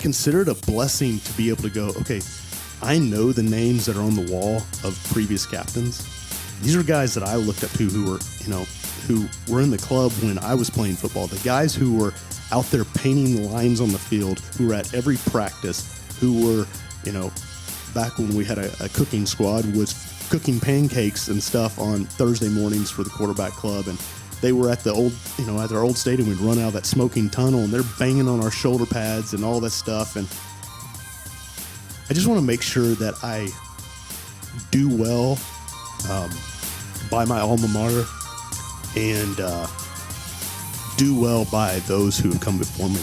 consider it a blessing to be able to go, okay, I know the names that are on the wall of previous captains. These are guys that I looked up to who were in the club when I was playing football. The guys who were out there painting lines on the field, who were at every practice, who were, back when we had a cooking squad, was cooking pancakes and stuff on Thursday mornings for the quarterback club. And they were at the old, at their old stadium. We'd run out of that smoking tunnel and they're banging on our shoulder pads and all that stuff. And I just want to make sure that I do well by my alma mater and do well by those who have come before me.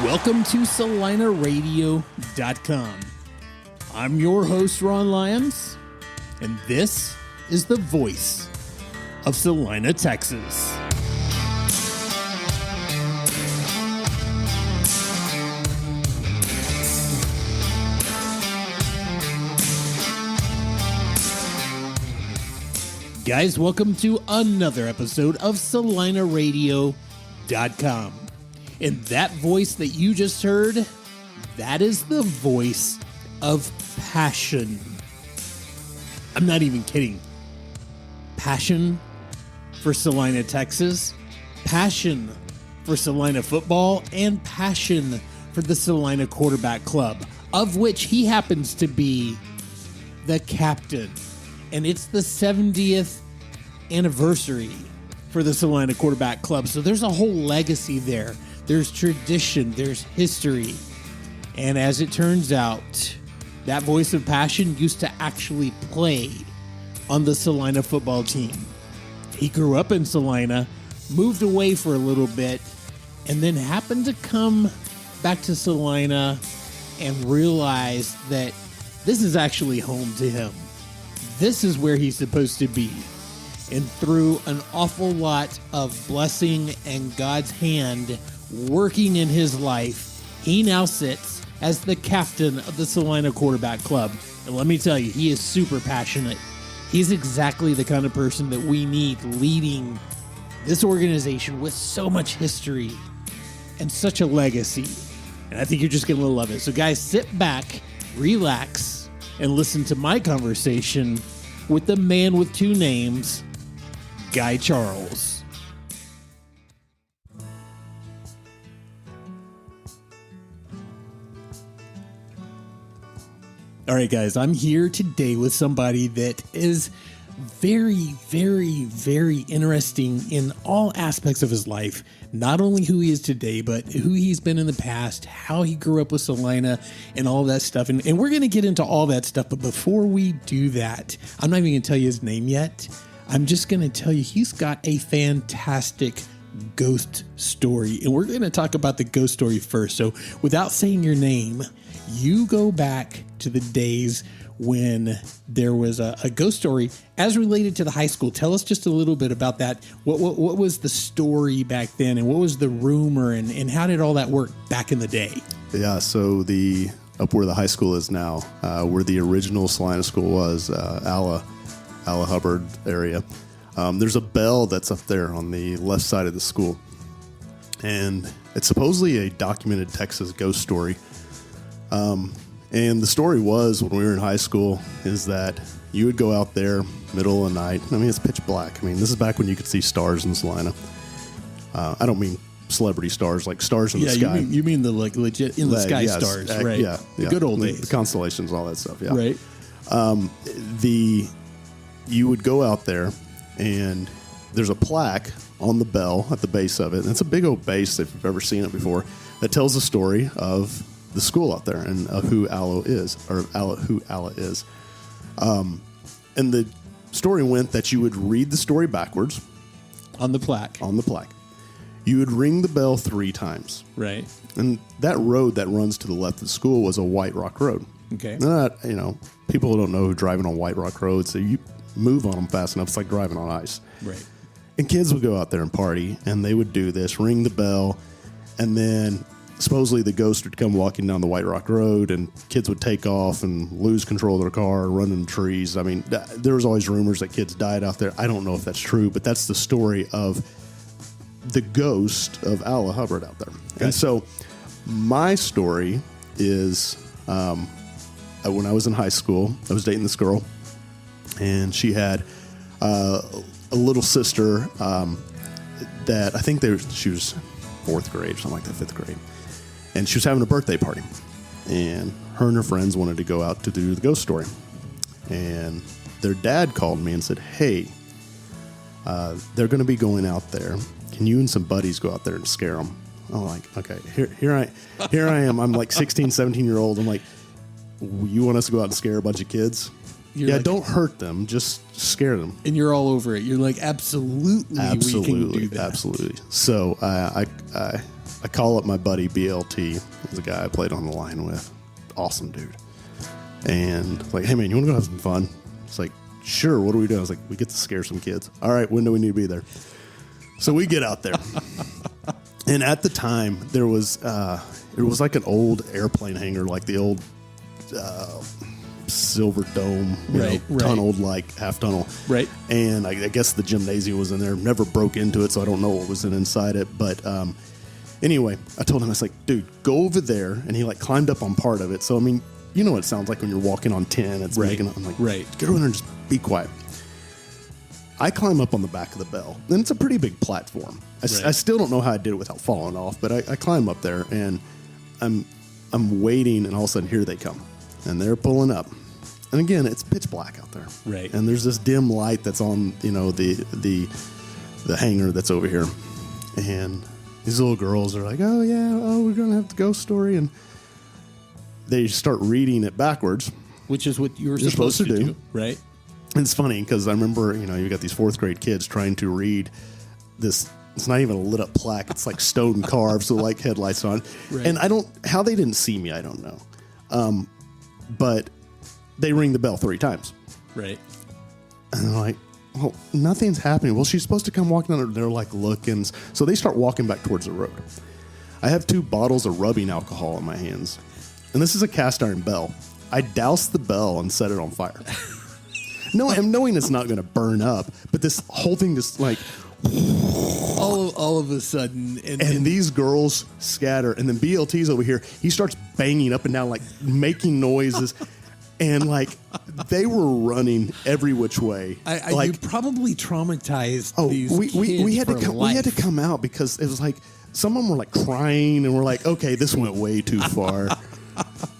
Welcome to CelinaRadio.com. I'm your host, Ron Lyons, and this is the voice of Celina, Texas. Guys, welcome to another episode of CelinaRadio.com. And that voice that you just heard, that is the voice of passion. I'm not even kidding. Passion for Celina, Texas, passion for Celina football, and passion for the Celina Quarterback Club, of which he happens to be the captain. And it's the 70th anniversary for the Celina Quarterback Club. So there's a whole legacy there. There's tradition, there's history. And as it turns out, that voice of passion used to actually play on the Celina football team. He grew up in Celina, moved away for a little bit, and then happened to come back to Celina and realize that this is actually home to him. This is where he's supposed to be. And through an awful lot of blessing and God's hand working in his life, he now sits as the captain of the Celina Quarterback Club. And let me tell you, he is super passionate. He's exactly the kind of person that we need leading this organization with so much history and such a legacy. And I think you're just going to love it. So guys, sit back, relax, and listen to my conversation with the man with two names, Guy Charles. All right, guys, I'm here today with somebody that is very, very, very interesting in all aspects of his life. Not only who he is today, but who he's been in the past, how he grew up with Celina, and all that stuff. And we're going to get into all that stuff. But before we do that, I'm not even going to tell you his name yet. I'm just going to tell you he's got a fantastic ghost story. And we're going to talk about the ghost story first. So without saying your name, you go back to the days when there was a ghost story as related to the high school. Tell us just a little bit about that. What was the story back then, and what was the rumor, and how did all that work back in the day? Yeah, so up where the high school is now, where the original Celina school was, Alla Hubbard area, there's a bell that's up there on the left side of the school. And it's supposedly a documented Texas ghost story. And the story was, when we were in high school, is that you would go out there middle of the night. I mean, it's pitch black. I mean, this is back when you could see stars in Celina. I don't mean celebrity stars, like stars in the sky. You mean the legit in the sky stars, right? Yeah. The good old days. The constellations, all that stuff, yeah. Right. You would go out there, and there's a plaque on the bell at the base of it. And it's a big old base, if you've ever seen it before, that tells the story of the school out there and of who Alla is. And the story went that you would read the story backwards. On the plaque. You would ring the bell 3 times. Right. And that road that runs to the left of the school was a white rock road. Okay. People don't know driving on white rock roads, so you move on them fast enough. It's like driving on ice. Right. And kids would go out there and party, and they would do this, ring the bell, and then supposedly the ghost would come walking down the White Rock Road, and kids would take off and lose control of their car, run into trees. I mean, there was always rumors that kids died out there. I don't know if that's true, but that's the story of the ghost of Alla Hubbard out there. Gotcha. And so my story is when I was in high school, I was dating this girl, and she had a little sister that I think she was 4th grade, something like that, 5th grade. And she was having a birthday party. And her friends wanted to go out to do the ghost story. And their dad called me and said, hey, they're going to be going out there. Can you and some buddies go out there and scare them? I'm like, okay, here I am. I'm like 16, 17-year-old. I'm like, you want us to go out and scare a bunch of kids? Yeah, like, don't hurt them. Just scare them. And you're all over it. You're like, absolutely, we can do that. Absolutely. So I call up my buddy BLT. He's a guy I played on the line with. Awesome dude. And like, hey, man, you want to go have some fun? It's like, sure, what do we do? I was like, we get to scare some kids. All right, when do we need to be there? So we get out there. And at the time, there was it was like an old airplane hangar, like the old Silver Dome, tunneled, like half tunnel. Right. And I guess the gymnasium was in there. Never broke into it, so I don't know what was inside it. But anyway, I told him, I was like, dude, go over there. And he like climbed up on part of it. So, I mean, you know what it sounds like when you're walking on tin. It's making, I'm like, get over there and just be quiet. I climb up on the back of the bell. And it's a pretty big platform. I still don't know how I did it without falling off, but I climb up there and I'm waiting, and all of a sudden here they come. And they're pulling up. And again, it's pitch black out there. Right. And there's this dim light that's on, the hangar that's over here. And these little girls are like, oh, yeah, we're going to have the ghost story. And they start reading it backwards. Which is what you're supposed to do. Right. And it's funny because I remember, you got these 4th grade kids trying to read this. It's not even a lit up plaque. It's like stone carved, so like headlights on. Right. And how they didn't see me, I don't know. But they ring the bell 3 times. Right. And they're like, well, nothing's happening. Well, she's supposed to come walking under. They're like looking. So they start walking back towards the road. I have 2 bottles of rubbing alcohol in my hands. And this is a cast iron bell. I doused the bell and set it on fire. No, I'm knowing it's not going to burn up, but this whole thing just like... All of a sudden. And these girls scatter. And then BLT's over here. He starts banging up and down, like making noises. And like they were running every which way. You probably traumatized these kids we had to come out because it was like some of them were like crying and we're like, okay, this went way too far.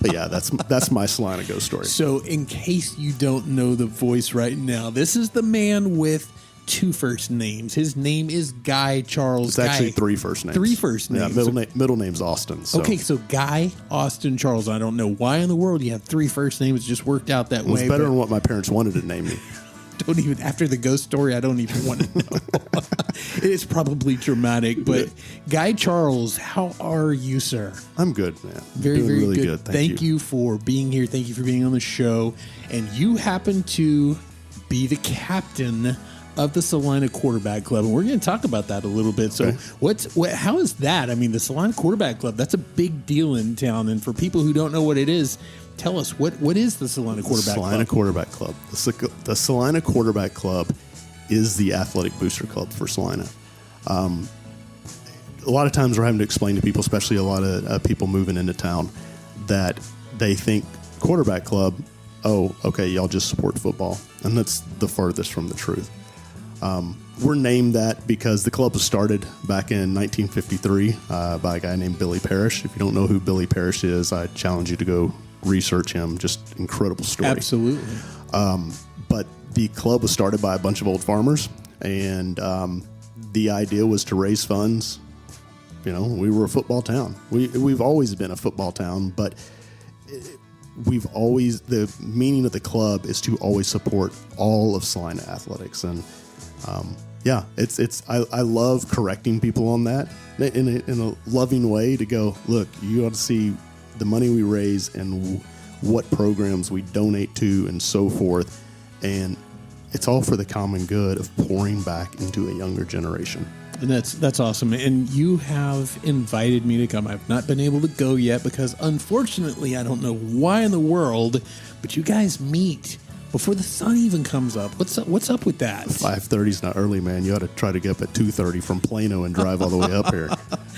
But yeah, that's my Celina ghost story. So in case you don't know the voice right now, this is the man with 2 first names. His name is Guy Charles. It's actually 3 first names. 3 first names. Yeah, middle name's Austin. So. Okay, so Guy, Austin, Charles. I don't know why in the world you have 3 first names. It just worked out that way. It's better than what my parents wanted to name me. Don't even, after the ghost story, I don't even want to know. It is probably dramatic, but Guy Charles, how are you, sir? I'm good, man. Very, very really good. Thank you for being here. Thank you for being on the show. And you happen to be the captain of the Celina Quarterback Club, and we're going to talk about that a little bit. So how is that? I mean, the Celina Quarterback Club, that's a big deal in town, and for people who don't know what it is, tell us, what is the Celina Quarterback Club? Celina Quarterback Club. The Celina Quarterback Club is the athletic booster club for Celina. A lot of times we're having to explain to people, especially a lot of people moving into town, that they think quarterback club, oh, okay, y'all just support football. And that's the farthest from the truth. We're named that because the club was started back in 1953 by a guy named Billy Parrish. If you don't know who Billy Parrish is, I challenge you to go research him. Just incredible story. Absolutely. But the club was started by a bunch of old farmers, and the idea was to raise funds. We were a football town. We've always been a football town, but the meaning of the club is to always support all of Celina athletics. And I love correcting people on that in a loving way, to go, look, you ought to see the money we raise and what programs we donate to and so forth. And it's all for the common good of pouring back into a younger generation. And that's awesome. And you have invited me to come. I've not been able to go yet because, unfortunately, I don't know why in the world, but you guys meet before the sun even comes up. What's up with that? 5:30 is not early, man. You ought to try to get up at 2:30 from Plano and drive all the way up here.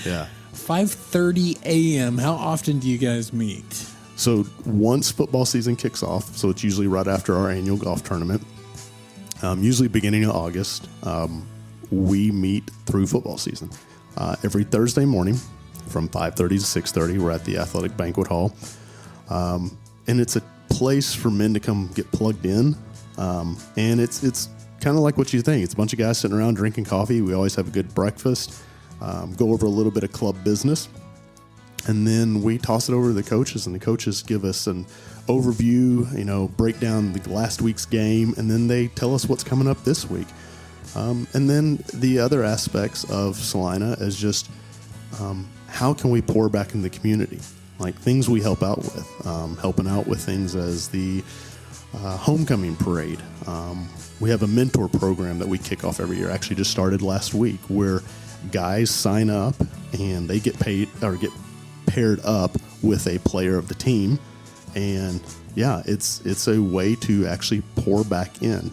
Yeah. 5:30 a.m. How often do you guys meet? So once football season kicks off, so it's usually right after our annual golf tournament, usually beginning of August, we meet through football season. Every Thursday morning from 5:30 to 6:30, we're at the Athletic Banquet Hall. And it's a place for men to come get plugged in. And it's kind of like what you think. It's a bunch of guys sitting around drinking coffee. We always have a good breakfast, go over a little bit of club business. And then we toss it over to the coaches, and the coaches give us an overview, break down the last week's game, and then they tell us what's coming up this week. And then the other aspects of Celina is just how can we pour back in the community? Like things we help out with, helping out with things as the homecoming parade. We have a mentor program that we kick off every year. Actually just started last week, where guys sign up and they get paid or get paired up with a player of the team. And yeah, it's a way to actually pour back in.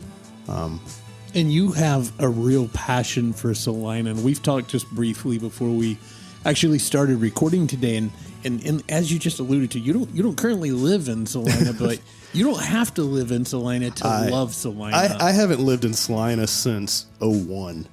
And you have a real passion for Celina, and we've talked just briefly before we actually started recording today. And as you just alluded to, you don't currently live in Celina, but you don't have to live in Celina to love Celina. I haven't lived in Celina since 2001.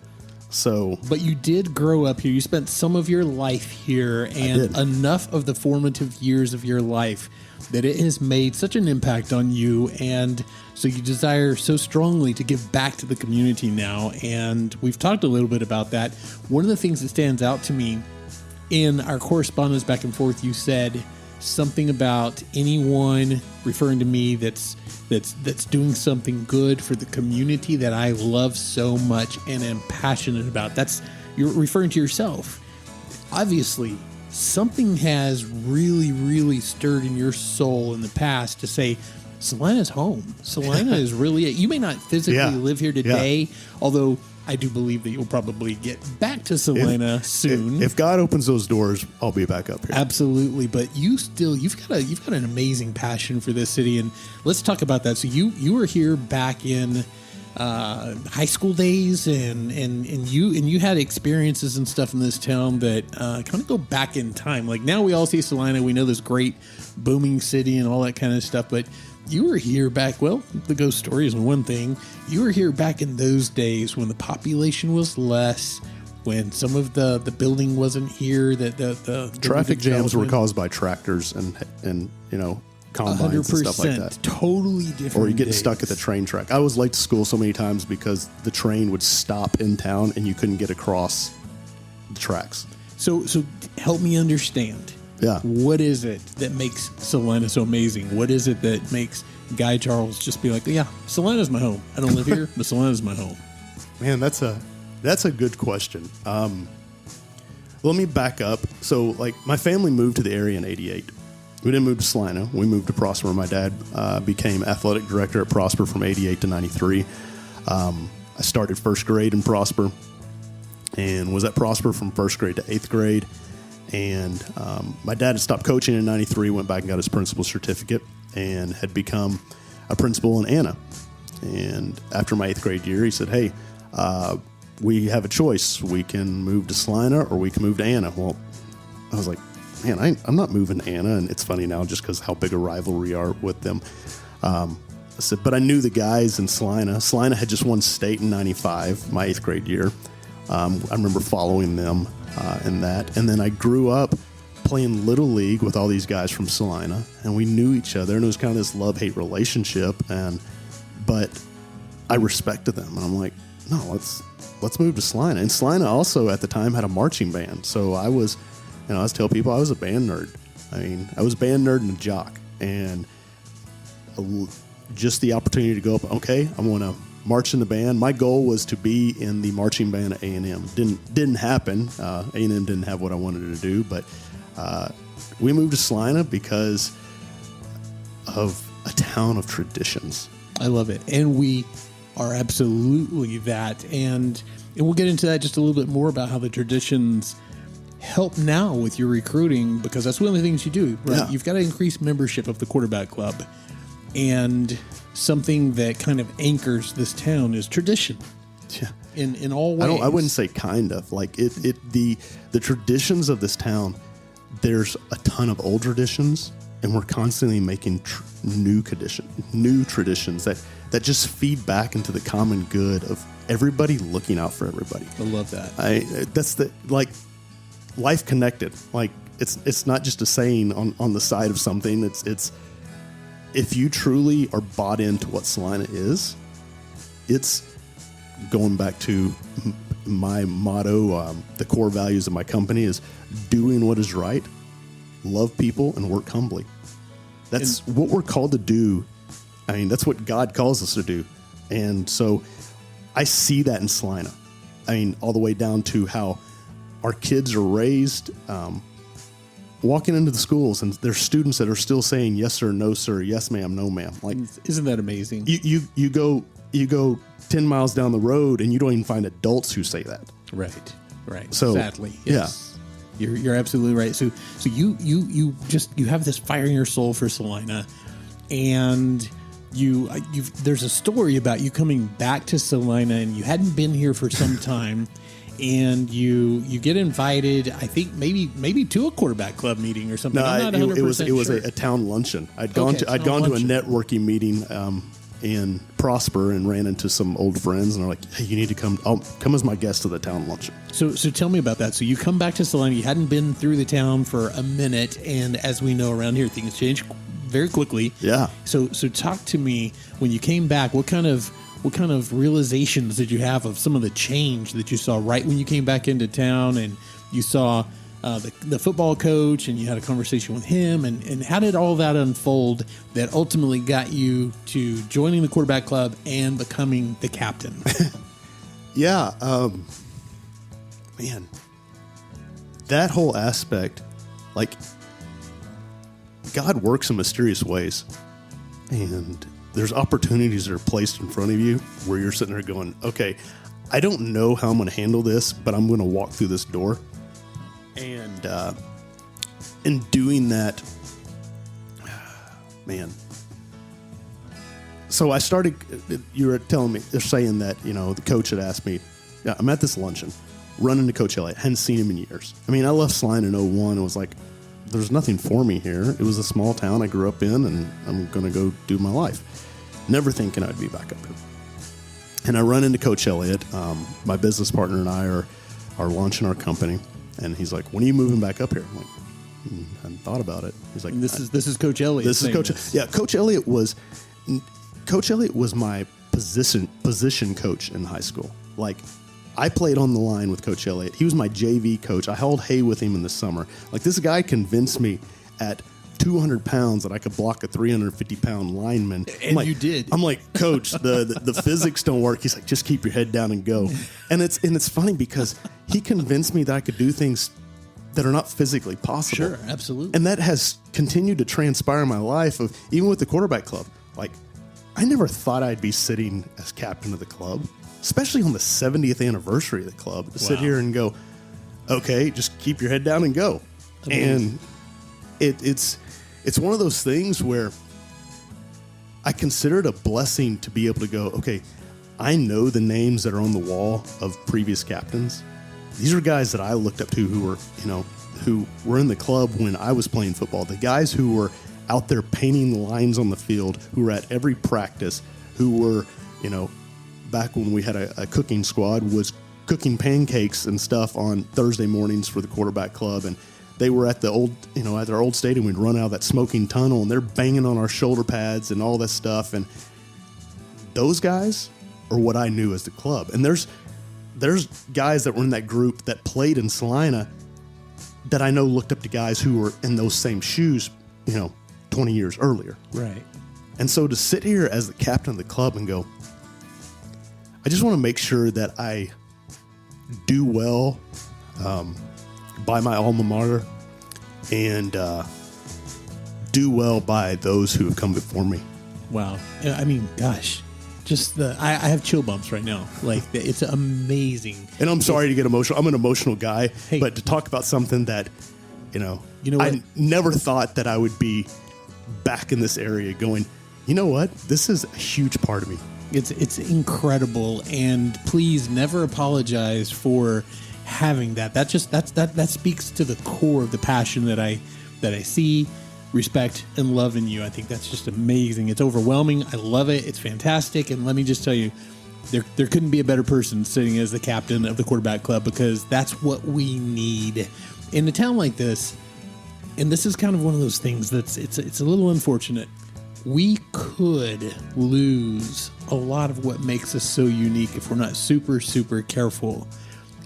So, but you did grow up here. You spent some of your life here, and enough of the formative years of your life that it has made such an impact on you. And so you desire so strongly to give back to the community now. And we've talked a little bit about that. One of the things that stands out to me in our correspondence back and forth, you said something about anyone referring to me that's doing something good for the community that I love so much and am passionate about. You're referring to yourself. Obviously, something has really, really stirred in your soul in the past to say, Celina's home. Celina is really it. You may not physically live here today, although I do believe that you'll probably get back to Celina soon. If God opens those doors, I'll be back up here. Absolutely, but you've got an amazing passion for this city, and let's talk about that. So you were here back in high school days, and you had experiences and stuff in this town that kind of go back in time. Like now we all see Celina, we know this great booming city and all that kind of stuff, but you were here back, well, the ghost story is one thing. You were here back in those days when the population was less, when some of the building wasn't here, that the traffic jams were caused by tractors and combines 100%, and stuff like that. Totally different. Or you get stuck at the train track. I was late to school so many times because the train would stop in town and you couldn't get across the tracks. So help me understand. Yeah. What is it that makes Celina so amazing? What is it that makes Guy Charles just be like, yeah, Celina's my home. I don't live here, but Celina's my home. Man, that's a good question. Let me back up. So, like, my family moved to the area in '88. We didn't move to Celina. We moved to Prosper. My dad became athletic director at Prosper from '88 to '93. I started first grade in Prosper and was at Prosper from first grade to 8th grade. And my dad had stopped coaching in '93, went back and got his principal certificate, and had become a principal in Anna. And after my 8th grade year, he said, hey, we have a choice. We can move to Celina or we can move to Anna. Well, I was like, man, I'm not moving to Anna. And it's funny now just because how big a rivalry we are with them. I said, but I knew the guys in Celina. Celina had just won state in '95, my 8th grade year. I remember following them in that. And then I grew up playing Little League with all these guys from Celina, and we knew each other, and it was kind of this love-hate relationship. But I respected them, and I'm like, no, let's move to Celina. And Celina also at the time had a marching band, so I was telling people I was a band nerd. I mean, I was a band nerd and a jock, and just the opportunity to go up. Okay, I'm going to march in the band. My goal was to be in the marching band at A&M. Didn't happen. A&M didn't have what I wanted to do, but we moved to Celina because of a town of traditions. I love it, and we are absolutely that. And we'll get into that just a little bit more about how the traditions help now with your recruiting, because that's one of the things you do, right? Yeah. You've got to increase membership of the quarterback club. And something that kind of anchors this town is tradition. Yeah. In all ways. I wouldn't say kind of. Like the traditions of this town, there's a ton of old traditions, and we're constantly making new traditions that just feed back into the common good of everybody looking out for everybody. I love that. That's the life connected. Like it's not just a saying on the side of something. It's if you truly are bought into what Celina is, it's going back to my motto. The core values of my company is doing what is right, love people, and work humbly. That's what we're called to do. I mean, that's what God calls us to do. And so I see that in Celina. I mean, all the way down to how our kids are raised, walking into the schools, and there's students that are still saying yes sir, no sir, yes ma'am, no ma'am. Like, isn't that amazing? You go 10 miles down the road and you don't even find adults who say that. Right. So sadly, yes. Yeah. You're absolutely right. So you have this fire in your soul for Celina, and there's a story about you coming back to Celina, and you hadn't been here for some time. And you get invited, I think maybe to a quarterback club meeting or something. No, I'm not 100% it was sure. a town luncheon. I'd gone to a networking meeting in Prosper and ran into some old friends, and they're like, "Hey, you need to come. I'll come as my guest to the town luncheon." So tell me about that. So you come back to Celina. You hadn't been through the town for a minute, and as we know around here, things change very quickly. Yeah. So talk to me when you came back. What kind of realizations did you have of some of the change that you saw right when you came back into town, and you saw the football coach, and you had a conversation with him, and how did all that unfold that ultimately got you to joining the quarterback club and becoming the captain? Yeah. Man, that whole aspect, like, God works in mysterious ways, and there's opportunities that are placed in front of you where you're sitting there going, okay, I don't know how I'm going to handle this, but I'm going to walk through this door. And in doing that, man. So I started, you were telling me, they're saying that, the coach had asked me, yeah, I'm at this luncheon, running to Coach Elliott, hadn't seen him in years. I mean, I left Celina in 2001 and was like, there's nothing for me here. It was a small town I grew up in, and I'm going to go do my life. Never thinking I'd be back up here. And I run into Coach Elliott. My business partner and I are launching our company. And he's like, when are you moving back up here? I'm like, I hadn't thought about it. He's like, this is Coach Elliott. This is Coach. Yeah, Coach Elliott was my position coach in high school. Like, I played on the line with Coach Elliott. He was my JV coach. I hauled hay with him in the summer. Like, this guy convinced me at 200 pounds that I could block a 350-pound lineman. And you did. I'm like, Coach, the physics don't work. He's like, just keep your head down and go. And it's funny because he convinced me that I could do things that are not physically possible. Sure, absolutely. And that has continued to transpire in my life, of even with the quarterback club. Like, I never thought I'd be sitting as captain of the club, especially on the 70th anniversary of the club, to sit here and go, okay, just keep your head down and go. Amazing. And it's one of those things where I consider it a blessing to be able to go, okay, I know the names that are on the wall of previous captains. These are guys that I looked up to who were in the club when I was playing football. The guys who were out there painting the lines on the field, who were at every practice, who were, back when we had a cooking squad, was cooking pancakes and stuff on Thursday mornings for the quarterback club. And they were at the old, at our old stadium. We'd run out of that smoking tunnel, and they're banging on our shoulder pads and all that stuff. And those guys are what I knew as the club. And there's guys that were in that group that played in Celina that I know looked up to guys who were in those same shoes, 20 years earlier. Right. And so to sit here as the captain of the club and go, I just want to make sure that I do well by my alma mater and do well by those who have come before me. Wow. I mean, gosh, just I have chill bumps right now. Like, it's amazing. And I'm sorry to get emotional. I'm an emotional guy, Hey. but to talk about something that, You know what? I never thought that I would be back in this area going, you know what? This is a huge part of me. It's incredible, and please never apologize for having that. That speaks to the core of the passion that I see, respect, and love in you. I think that's just amazing. It's overwhelming. I love it. It's fantastic. And let me just tell you, there couldn't be a better person sitting as the captain of the quarterback club, because that's what we need in a town like this. And this is kind of one of those things it's a little unfortunate. We could lose a lot of what makes us so unique if we're not super, super careful.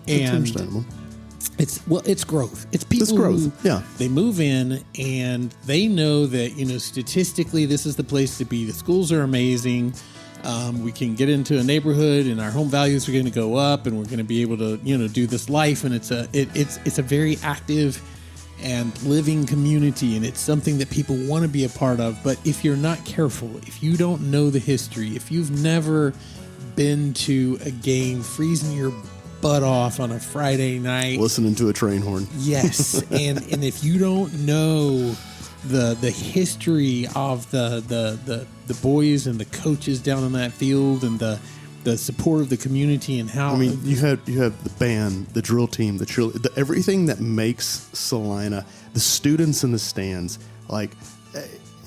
It's understandable. It's growth. It's people It's growth. who, Yeah. they move in and they know that, statistically, this is the place to be. The schools are amazing. We can get into a neighborhood and our home values are going to go up, and we're going to be able to, do this life. And it's a very active and living community, and it's something that people want to be a part of. But if you're not careful, if you don't know the history, if you've never been to a game, freezing your butt off on a Friday night, Listening to a train horn. yes, and if you don't know the history of the boys and the coaches down on that field, and the support of the community, and how, I mean, you have the band, the drill team, the cheerleader, everything that makes Celina, the students in the stands. Like,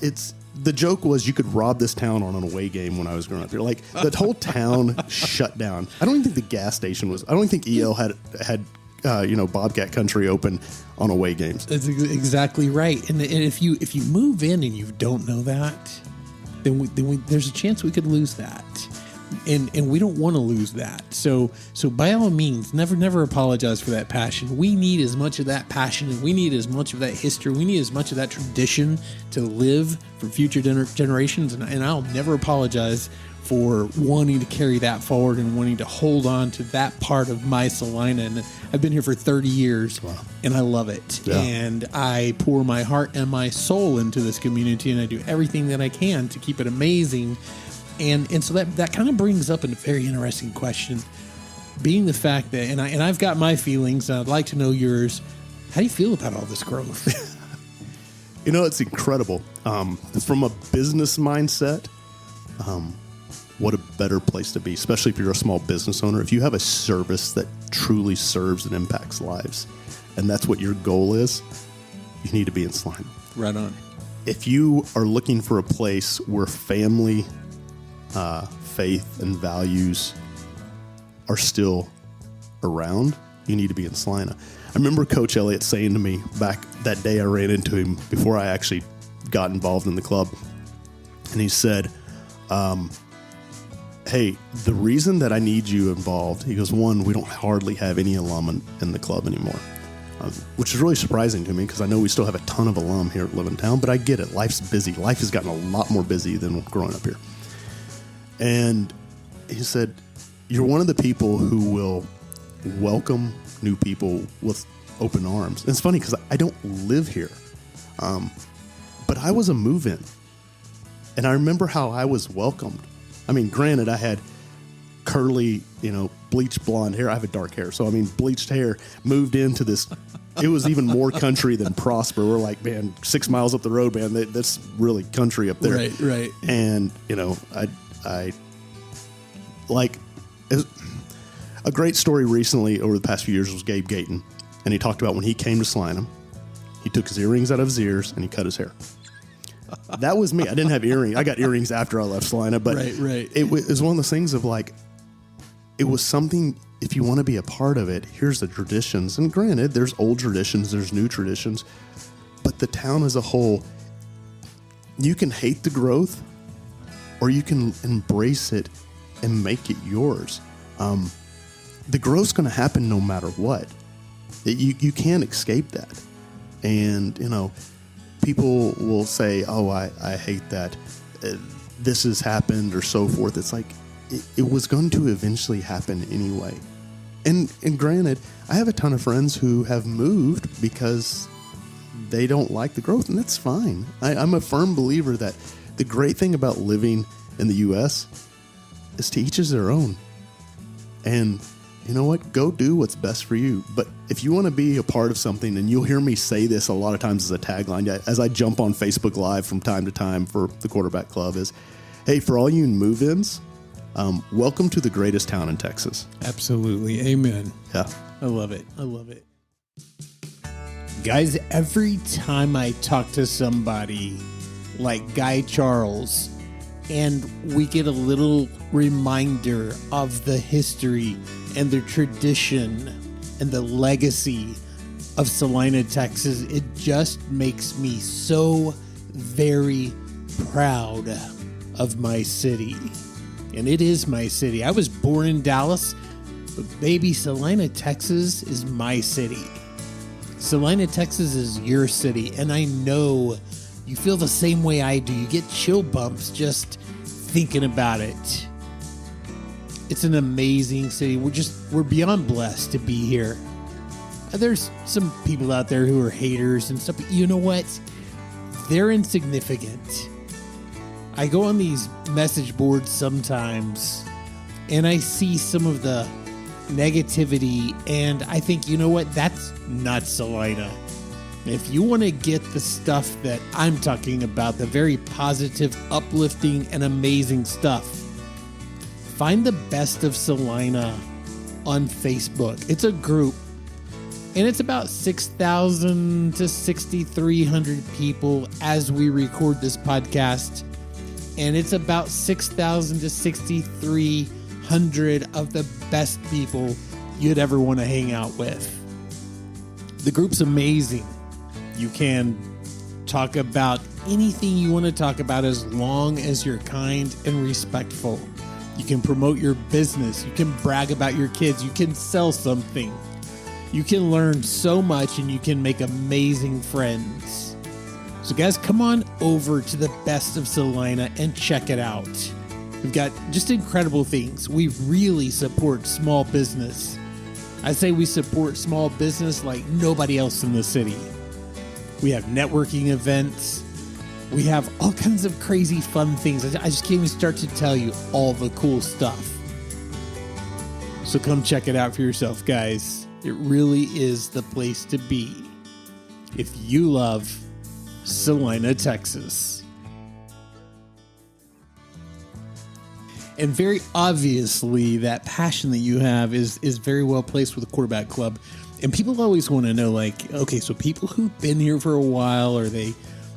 it's the joke was you could rob this town on an away game when I was growing up here. Like, the whole town shut down. I don't even think the gas station was. I don't even think EL had Bobcat Country open on away games. That's exactly right. And if you move in and you don't know that, then there's a chance we could lose that. And we don't want to lose that. So by all means, never apologize for that passion. We need as much of that passion, and we need as much of that history. We need as much of that tradition to live for future generations. And I'll never apologize for wanting to carry that forward and wanting to hold on to that part of my Celina. And I've been here for 30 years, wow, and I love it. Yeah. And I pour my heart and my soul into this community, and I do everything that I can to keep it amazing. And so that kind of brings up a very interesting question, being the fact that, and I've got my feelings, and I'd like to know yours. How do you feel about all this growth? It's incredible. From a business mindset, what a better place to be, especially if you're a small business owner. If you have a service that truly serves and impacts lives, and that's what your goal is, you need to be in Celina. Right on. If you are looking for a place where family, faith, and values are still around, you need to be in Celina. I remember Coach Elliott saying to me back that day I ran into him before I actually got involved in the club, and he said, hey, the reason that I need you involved, he goes, one, we don't hardly have any alum in the club anymore, which is really surprising to me because I know we still have a ton of alum here at Levittown, but I get it. Life's busy. Life has gotten a lot more busy than growing up here. And he said, you're one of the people who will welcome new people with open arms. And it's funny because I don't live here, but I was a move-in. And I remember how I was welcomed. I mean, granted, I had curly, bleached blonde hair. I have a dark hair. So, bleached hair, moved into this. It was even more country than Prosper. We're like, man, 6 miles up the road, man, that's really country up there. Right. And, I like a great story recently over the past few years was Gabe Gayton. And he talked about when he came to Celina, he took his earrings out of his ears and he cut his hair. That was me. I didn't have earrings. I got earrings after I left Celina, but right. It was one of those things of like, it was something, if you want to be a part of it, here's the traditions. And granted, there's old traditions, there's new traditions, but the town as a whole, you can hate the growth or you can embrace it and make it yours. The growth's going to happen no matter what. You can't escape that. And, people will say, oh, I hate that. This has happened or so forth. It's like, it was going to eventually happen anyway. And granted, I have a ton of friends who have moved because they don't like the growth, and that's fine. I'm a firm believer that the great thing about living in the U.S. is to each is their own. And you know what? Go do what's best for you. But if you want to be a part of something, and you'll hear me say this a lot of times as a tagline, as I jump on Facebook Live from time to time for the Quarterback Club, is, hey, for all you move-ins, welcome to the greatest town in Texas. Absolutely. Amen. Yeah. I love it. I love it. Guys, every time I talk to somebody like Guy Charles, and we get a little reminder of the history and the tradition and the legacy of Celina, Texas, it just makes me so very proud of my city. And it is my city. I was born in Dallas, but baby, Celina, Texas is my city. Celina, Texas is your city, and I know you feel the same way I do. You get chill bumps just thinking about it. It's an amazing city. We're beyond blessed to be here. There's some people out there who are haters and stuff, but you know what? They're insignificant. I go on these message boards sometimes, and I see some of the negativity, and I think, you know what? That's not Celina. If you want to get the stuff that I'm talking about, the very positive, uplifting, and amazing stuff, find the Best of Celina on Facebook. It's a group, and it's about 6,000 to 6,300 people as we record this podcast, and it's about 6,000 to 6,300 of the best people you'd ever want to hang out with. The group's amazing. You can talk about anything you want to talk about as long as you're kind and respectful. You can promote your business. You can brag about your kids. You can sell something. You can learn so much, and you can make amazing friends. So guys, come on over to the Best of Celina and check it out. We've got just incredible things. We really support small business. I say we support small business like nobody else in the city. We have networking events. We have all kinds of crazy fun things. I just can't even start to tell you all the cool stuff. So come check it out for yourself, guys. It really is the place to be if you love Celina, Texas. And very obviously, that passion that you have is very well placed with the Quarterback Club. And people always want to know, like, okay, so people who've been here for a while, or they,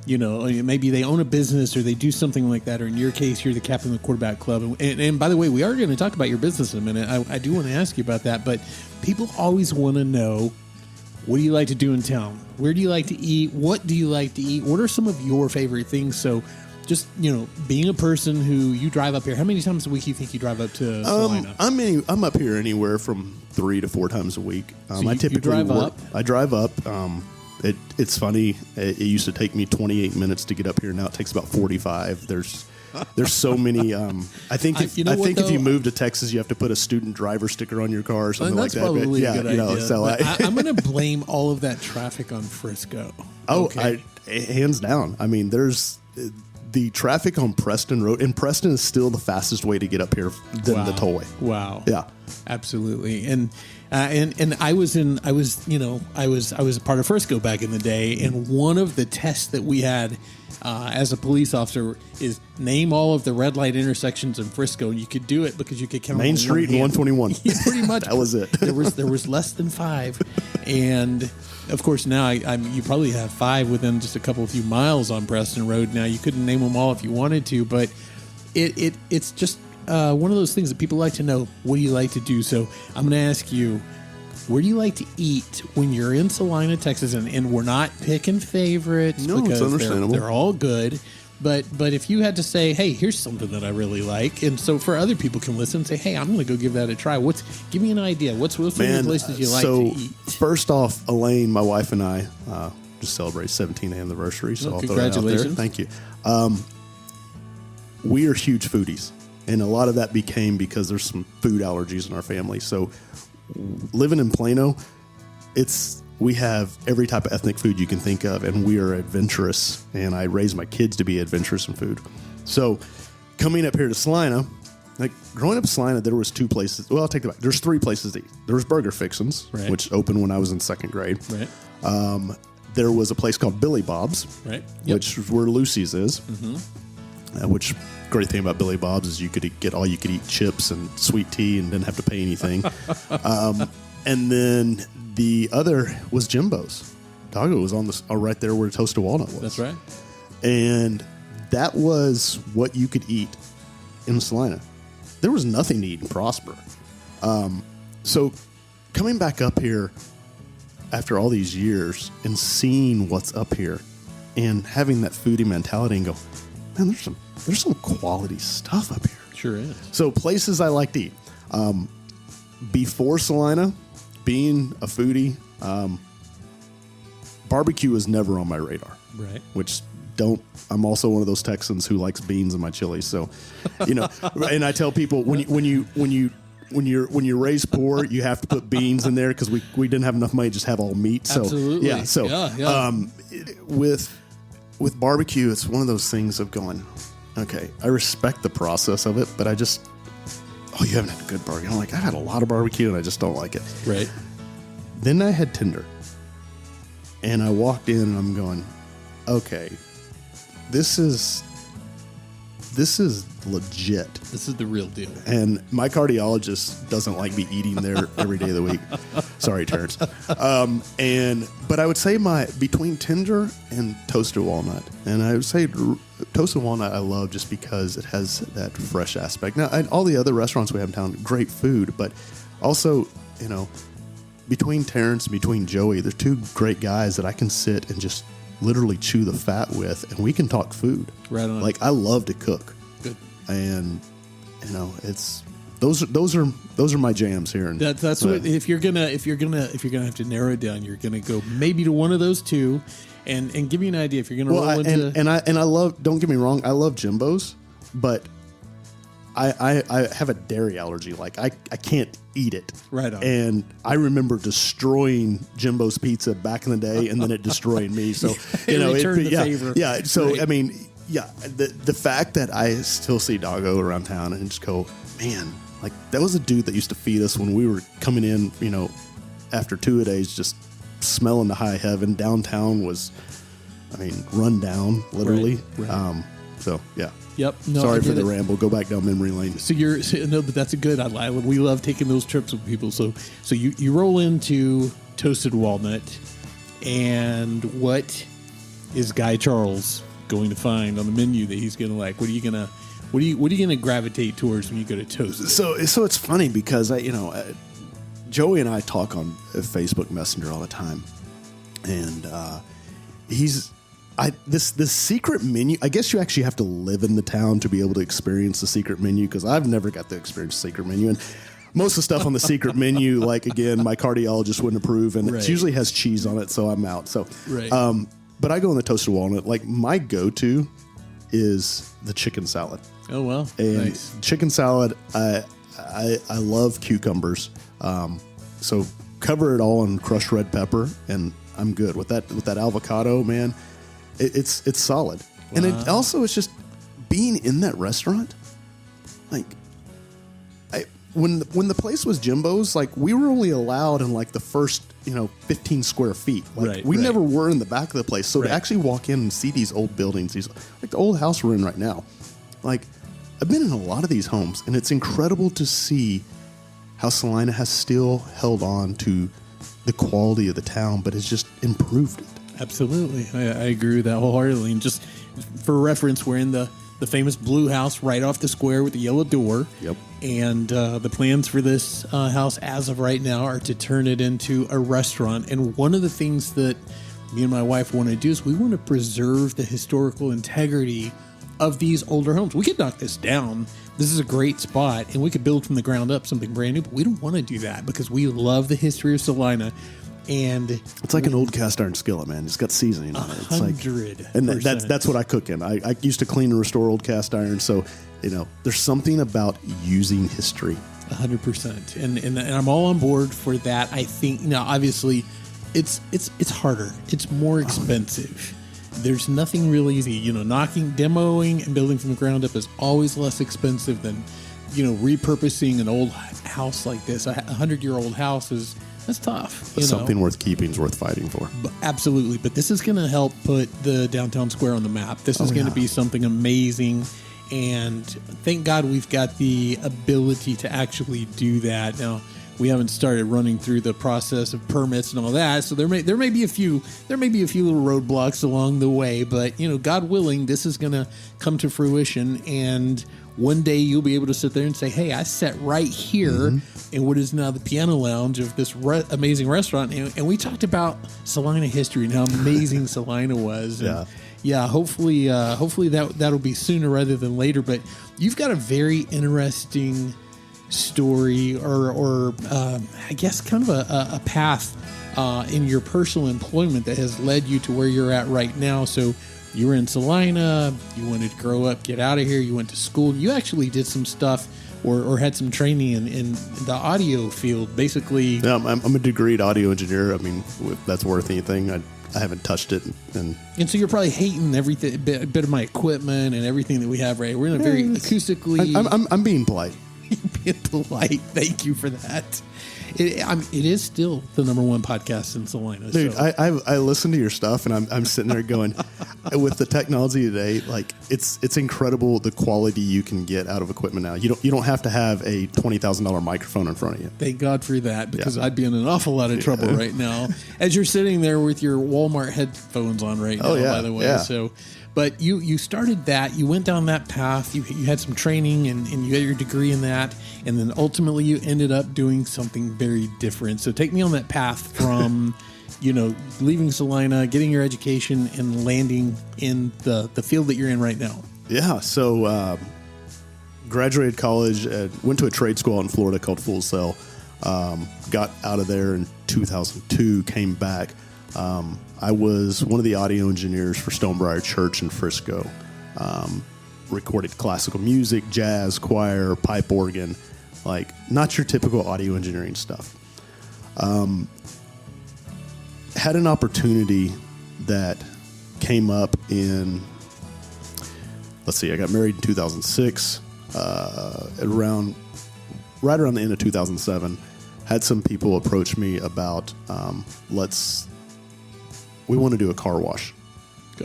you know, maybe they own a business or they do something like that, or in your case, you're the captain of the Quarterback Club. And by the way, we are going to talk about your business in a minute. I do want to ask you about that, but people always want to know, what do you like to do in town? Where do you like to eat? What do you like to eat? What are some of your favorite things? So just, you know, being a person who you drive up here, how many times a week do you think you drive up to Celina? I'm up here anywhere from 3 to 4 times a week. So I typically drive up? I drive up. It's funny. It used to take me 28 minutes to get up here. Now it takes about 45. There's so many. I think if you move to Texas, you have to put a student driver sticker on your car or something like that. That's probably a good idea. So I'm going to blame all of that traffic on Frisco. Okay. Hands down. I mean, there's the traffic on Preston Road, and Preston is still the fastest way to get up here than the tollway. Wow. Yeah. Absolutely. And I was a part of Frisco back in the day, and one of the tests that we had as a police officer is name all of the red light intersections in Frisco, and you could do it because you could count Main Street and 121. Yeah, pretty much. That was it. There was less than 5, and of course now you probably have 5 within just a few miles on Preston Road. Now you couldn't name them all if you wanted to, but it's just one of those things that people like to know. What do you like to do? So I'm going to ask you, where do you like to eat when you're in Celina, Texas? And we're not picking favorites, no, because it's understandable. They're all good. But if you had to say, hey, here's something that I really like, and so for other people can listen and say, hey, I'm going to go give that a try. Give me an idea. What's some of the places you like to eat? First off, Elaine, my wife, and I just celebrated 17th anniversary. So I'll throw that out there. Thank you. We are huge foodies, and a lot of that became because there's some food allergies in our family. So living in Plano, we have every type of ethnic food you can think of, and we are adventurous, and I raise my kids to be adventurous in food. So coming up here to Celina, like growing up in Celina, there was 2 places. Well, I'll take it back. There's 3 places to eat. There was Burger Fixins, Right. which opened when I was in 2nd grade. Right. There was a place called Billy Bob's, Right. Yep. which is where Lucy's is. Which great thing about Billy Bob's is you could get all you could eat chips and sweet tea and didn't have to pay anything. And then the other was Jimbo's. Doggo was on the right there where Toasted Walnut was. That's right. And that was what you could eat in Celina. There was nothing to eat in Prosper. So coming back up here after all these years and seeing what's up here and having that foodie mentality and go, man, there's some quality stuff up here. Sure is. So places I like to eat. Before Celina, being a foodie, barbecue was never on my radar. Right. Which I'm also one of those Texans who likes beans in my chili. So, and I tell people when you're raised poor, you have to put beans in there because we didn't have enough money to just have all meat. So Absolutely. yeah. So with barbecue, it's one of those things of going, okay, I respect the process of it, but you haven't had a good barbecue. I'm like, I've had a lot of barbecue and I just don't like it. Right. Then I had Tinder. And I walked in and I'm going, okay, this is legit. This is the real deal. And my cardiologist doesn't like me eating there every day of the week. Sorry, Terrence. But I would say between Tinder and Toasted Walnut, and I would say Toasted Walnut I love just because it has that fresh aspect. Now, all the other restaurants we have in town, great food, but also, between Terrence and between Joey, they're 2 great guys that I can sit and just literally chew the fat with, and we can talk food. Right on. Like, I love to cook. Good. And it's those are my jams here. And that's what if you're gonna have to narrow it down, you're gonna go maybe to one of those 2, and give me an idea if you're gonna roll into. I love. Don't get me wrong, I love Jimbo's, but I have a dairy allergy. Like I can't eat it. Right on. And I remember destroying Jimbo's Pizza back in the day, and then it destroyed me. So favor. Yeah. So right. I mean, yeah. The fact that I still see Doggo around town and just go, man, like that was a dude that used to feed us when we were coming in. After 2 days, just smelling the high heaven. Downtown was, run down literally. Right. So yeah. Yep. No, sorry for the ramble. Go back down memory lane. But that's a good. We love taking those trips with people. So you roll into Toasted Walnut, and what is Guy Charles going to find on the menu that he's going to like? What are you gonna gravitate towards when you go to Toasted? So it's funny because Joey and I talk on Facebook Messenger all the time, and this secret menu, I guess you actually have to live in the town to be able to experience the secret menu, because I've never got to experience the secret menu. And most of the stuff on the secret menu, like, again, my cardiologist wouldn't approve, and right. It usually has cheese on it, so I'm out. So, right. But I go in the Toasted Walnut. Like, my go-to is the chicken salad. Oh, well. And nice. Chicken salad, I love cucumbers. So cover it all in crushed red pepper, and I'm good with that. With that avocado, man, it's solid. Wow. And it also, it's just being in that restaurant. Like, when the place was Jimbo's, like, we were only allowed in like the first 15 square feet. Like, we never were in the back of the place. So to actually walk in and see these old buildings, like the old house we're in right now, like, I've been in a lot of these homes, and it's incredible to see how Celina has still held on to the quality of the town, but has just improved it. Absolutely. I agree with that wholeheartedly. And just for reference, we're in the famous blue house right off the square with the yellow door. Yep. And the plans for this house as of right now are to turn it into a restaurant. And one of the things that me and my wife want to do is we want to preserve the historical integrity of these older homes. We could knock this down. This is a great spot, and we could build from the ground up something brand new, but we don't want to do that because we love the history of Celina. And it's like an old cast iron skillet, man. It's got seasoning on it. It's 100%. Like, and that's what I cook in. I used to clean and restore old cast iron, so there's something about using history. 100%, and I'm all on board for that. I think now, obviously, it's harder. It's more expensive. There's nothing real easy. Demoing and building from the ground up is always less expensive than repurposing an old house like this, a 100-year-old house that's tough. But something worth keeping is worth fighting for. Absolutely. But this is going to help put the downtown square on the map. This is going to be something amazing. And thank God we've got the ability to actually do that. Now, we haven't started running through the process of permits and all that, so there may be a few little roadblocks along the way, but God willing, this is going to come to fruition, and one day you'll be able to sit there and say, "Hey, I sat right here in what is now the piano lounge of this amazing restaurant," and we talked about Celina history and how amazing Celina was. And hopefully that'll be sooner rather than later. But you've got a very interesting story or I guess kind of a path in your personal employment that has led you to where you're at right now. So you were in Celina, you wanted to grow up, get out of here, you went to school, you actually did some stuff or had some training in the audio field, basically. Yeah, I'm a degreed audio engineer. I mean, if that's worth anything, I haven't touched it. And so you're probably hating everything, a bit of my equipment and everything that we have, right? We're in a very acoustically... I'm being polite. Being polite. Thank you for that. It is still the #1 podcast in Celina. Dude, so. I listen to your stuff and I'm sitting there going, with the technology today, like it's incredible the quality you can get out of equipment now. You don't have to have a $20,000 microphone in front of you. Thank God for that, because I'd be in an awful lot of trouble right now as you're sitting there with your Walmart headphones on right now. By the way, so. But you started that, you went down that path, you had some training and you got your degree in that, and then ultimately you ended up doing something very different. So take me on that path from, leaving Celina, getting your education, and landing in the field that you're in right now. Yeah, so graduated college, went to a trade school out in Florida called Full Sail, got out of there in 2002, came back. I was one of the audio engineers for Stonebriar Church in Frisco. Recorded classical music, jazz, choir, pipe organ, like not your typical audio engineering stuff. Had an opportunity that came up in, I got married in 2006, right around the end of 2007, had some people approach me about, we want to do a car wash.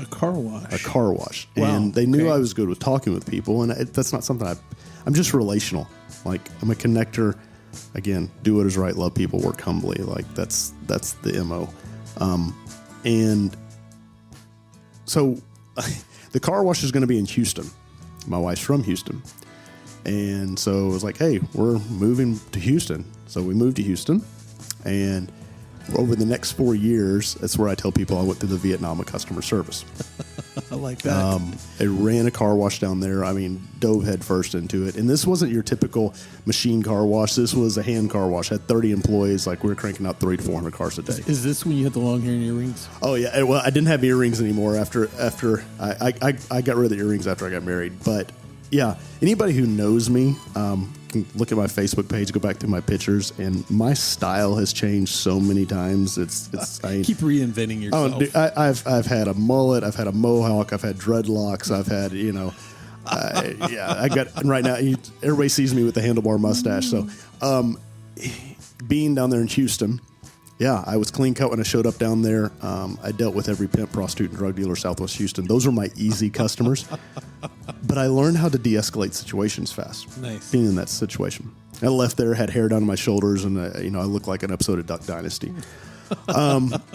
A car wash? A car wash. Wow. And they knew I was good with talking with people, and that's not something I'm just relational. Like, I'm a connector. Again, do what is right, love people, work humbly. Like, that's the MO. And so the car wash is going to be in Houston. My wife's from Houston. And so it was like, hey, we're moving to Houston. So we moved to Houston, and over the next 4 years, that's where I tell people I went through the Vietnam of customer service. I like that. I ran a car wash down there. I mean, dove head first into it. And this wasn't your typical machine car wash. This was a hand car wash. Had 30 employees. Like, we were cranking out 300 to 400 cars a day. Is this when you had the long hair and earrings? Oh, yeah. Well, I didn't have earrings anymore after I got rid of the earrings after I got married. But, yeah, anybody who knows me can look at my Facebook page, go back through my pictures, and my style has changed so many times. Keep reinventing yourself. Oh, dude, I've had a mullet, I've had a mohawk, I've had dreadlocks, I've had I got right now. Everybody sees me with the handlebar mustache. So, being down there in Houston, I was clean cut when I showed up down there. I dealt with every pimp, prostitute, and drug dealer Southwest Houston. Those were my easy customers. But I learned how to de-escalate situations fast. Nice. Being in that situation. I left there, had hair down to my shoulders, and I looked like an episode of Duck Dynasty.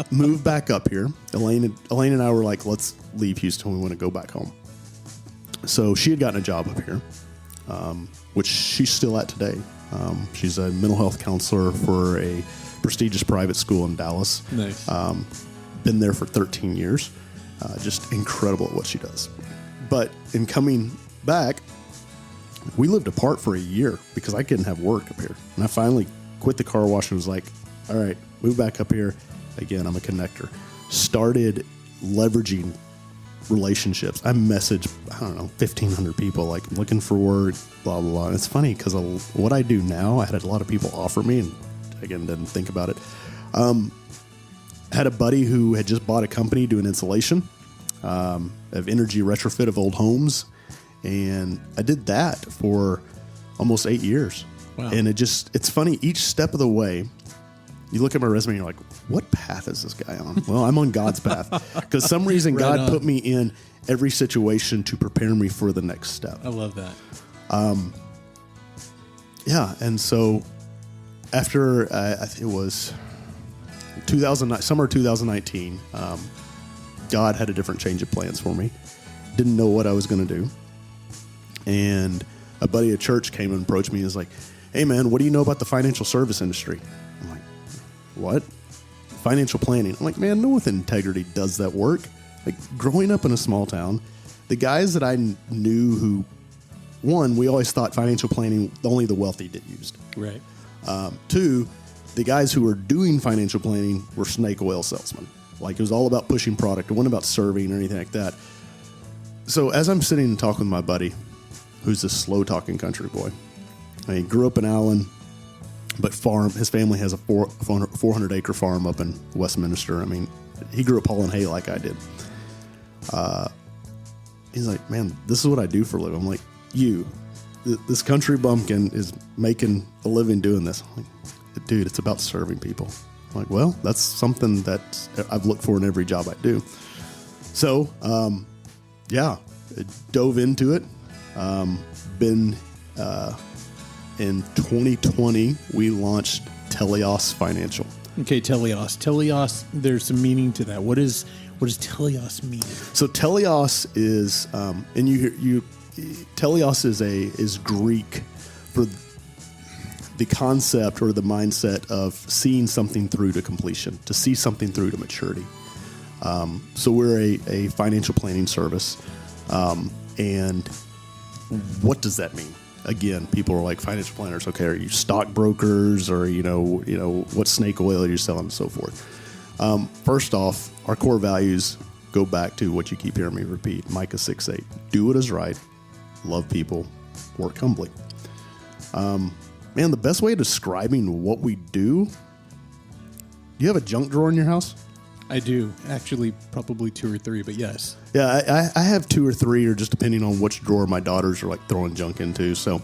Moved back up here. Elaine and I were like, let's leave Houston. We want to go back home. So she had gotten a job up here, which she's still at today. She's a mental health counselor for a prestigious private school in Dallas. Nice. Been there for 13 years. Just incredible at what she does. But in coming back, we lived apart for a year because I couldn't have work up here. And I finally quit the car wash and was like, all right, move back up here. Again, I'm a connector. Started leveraging relationships. I messaged, 1,500 people, like, looking for work, blah, blah, blah. And it's funny because what I do now, I had a lot of people offer me, and again, didn't think about it. Had a buddy who had just bought a company doing insulation of energy retrofit of old homes. And I did that for almost 8 years. Wow. And it's funny, each step of the way, you look at my resume and you're like, what path is this guy on? Well, I'm on God's path. Because some reason Right God on. put me in every situation to prepare me for the next step. I love that. Yeah, and so after, I think it was summer 2019, God had a different change of plans for me. Didn't know what I was going to do. And a buddy at church came and approached me and was like, hey, man, what do you know about the financial service industry? I'm like, what? Financial planning. I'm like, man, no one with integrity does that work. Like, growing up in a small town, the guys that I knew who, one, we always thought financial planning, only the wealthy did used. Right. Two, the guys who were doing financial planning were snake oil salesmen. Like, it was all about pushing product. It wasn't about serving or anything like that. So as I'm sitting and talking with my buddy, who's a slow-talking country boy, he grew up in Allen, but his family has a 400-acre farm up in Westminster. I mean, he grew up hauling hay like I did. He's like, man, this is what I do for a living. I'm like, this country bumpkin is making a living doing this. I'm like, dude, it's about serving people. I'm like, well, that's something that I've looked for in every job I do. So, I dove into it. In 2020, we launched Telios Financial. Okay, Telios. Telios, there's some meaning to that. What does Telios mean? So Telios is, Telios is Greek for the concept or the mindset of seeing something through to completion, to see something through to maturity. So we're a financial planning service, and what does that mean? Again, people are like, financial planners. Okay, are you stockbrokers, or what snake oil are you selling, and so forth? First off, our core values go back to what you keep hearing me repeat: Micah 6:8. Do what is right, love people, work humbly. Man, the best way of describing what we do. Do you have a junk drawer in your house? I do. Actually, probably 2 or 3, but yes. Yeah, I have 2 or 3, or just depending on which drawer my daughters are like throwing junk into. So